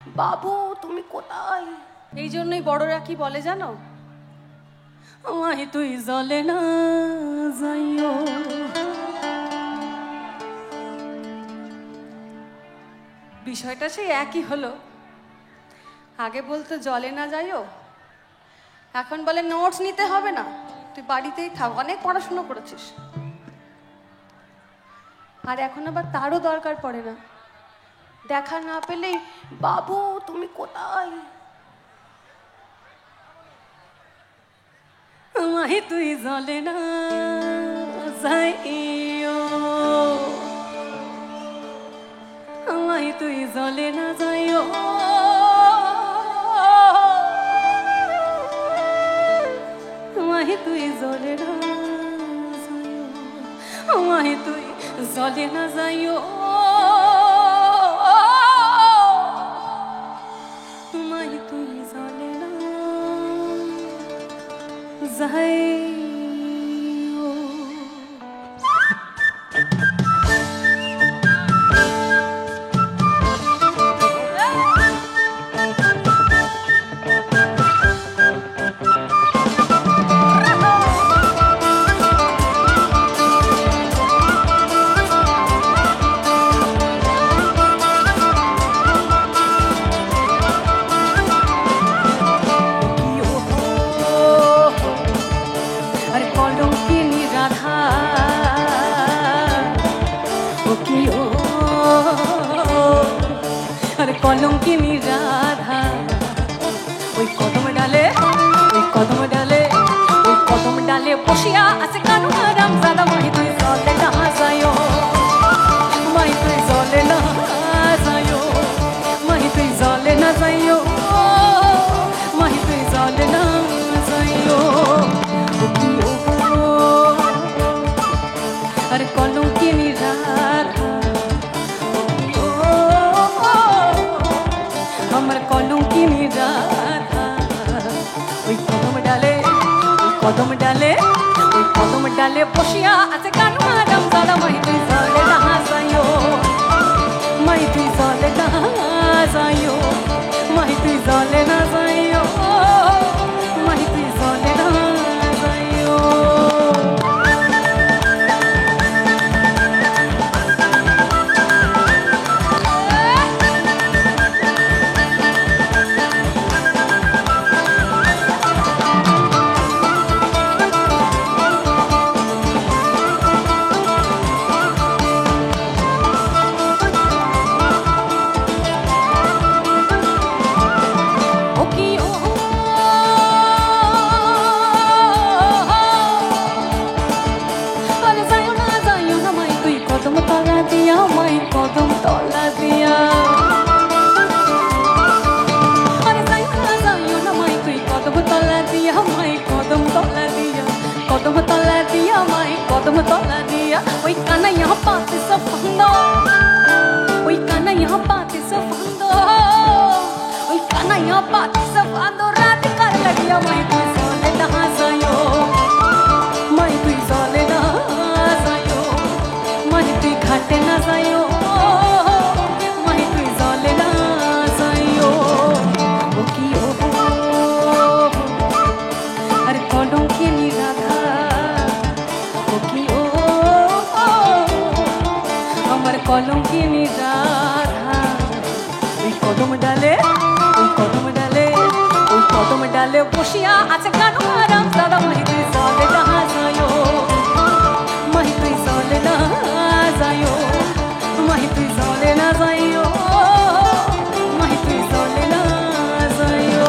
বাবু তুমি কোথায়? এই জন্যই বড়রা কি বলে জানো, আমায় তুই জলে না যাইও। বিষয়টা সেই একই হলো। আগে বলতো জলে না যাইও, এখন বলে নোটস নিতে হবে না, তুই বাড়িতেই থাক, অনেক পড়াশুনো করেছিস। আর এখন আবার তারও দরকার পড়ে না, দেখা না পেলেই বাবু তুমি কোথায়? আমায় তুই জলে না যাইও, আমায় তুই জলে না যাইও, আমায় তুই জলে না যাইও, আমায় তুই জলে না যাইও, আমায় তুই জলে না যাইও। কলঙ্কিনী রাধা, ওই কদম ডালে, ওই কদম ডালে, ওই কদম ডালে বসিয়া আছে কানু রাম দাদা। মাই তুই জলে না যাইও, মাই তুই জলে না যাইও, মাই তুই জলে না যাইও, মাই তুই জলে না যাইও। আরে কলঙ্কিনী রাধা, আমার কলঙ্কিনী রাধা, ওই কদম ডালে, ওই কদম ডালে, ওই কদম ডালে বসিয়া আছে কানু রাম দাদা। মাই তুই জলে না যাইও, মাই তুই জলে না যাইও, মাই তুই জলে না যাইও, মাই তুই জলে না যাইও। কদম তলা দিয়া মাই কদম তলা দিয়া, ওই কানা यहाँ पाते सब फंदो, ওই কানা यहाँ पाते सब फंदो, ওই কানা यहाँ पाते सब फंदो। रात कर लगिया माई तुई जले ना जाइयो, माई तुई जले ना जाइयो, माई तुई घाटे ना जाइयो, माई तुई जले ना जाइयो। ओ की ओ अरे कलंकिनी राधा, আমার কলঙ্কিনী রাধা, ওই কদম ডালে, ওই কদম ডালে, ওই কদম ডালে বসিয়া আছে কানু রাম দাদা। মাই তুই জলে না যাইও, মাই তুই জলে না যাইও, মাই তুই জলে না যাইও, মাই তুই জলে না যাইও।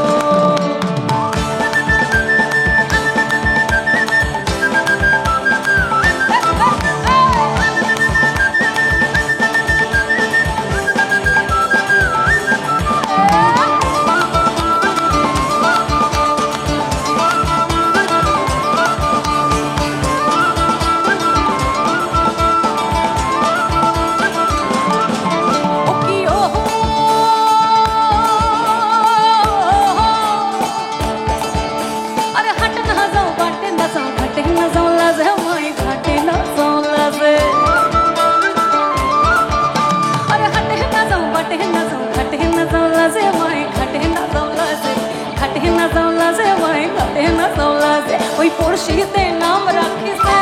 ওই পড়শিতে নাম রাখিছে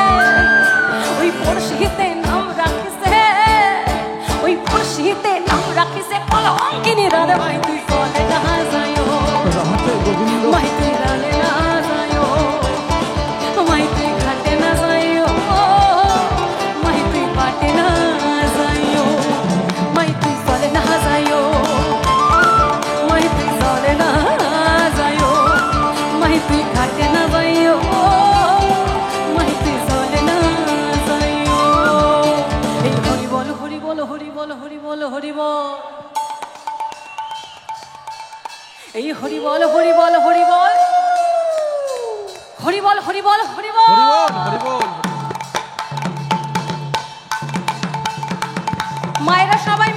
ওই পড়শিতে নাম রাখিছে ওই পড়শিতে নাম রাখিছে কলঙ্কিনী রাধে ভাই তুই চলে না যায়ও রাধে গোবিন্দ ভাই তুই রালে না যায়ও ভাই তুই ঘাটে না যায়ও ভাই তুই পাটে না যায়ও ভাই তুই চলে না যায়ও ভাই তুই চলে না যায়ও ভাই তুই ঘাটে না যায়ও ভাই তুই চলে না যায়ও এই হরি বল হরি বল হরি বল হরি বল হরি বল এই হরি বল হরি বল হরি বল হরি বল হরি বল হরি বল হরি বল হরি বল মায়েরা সবাই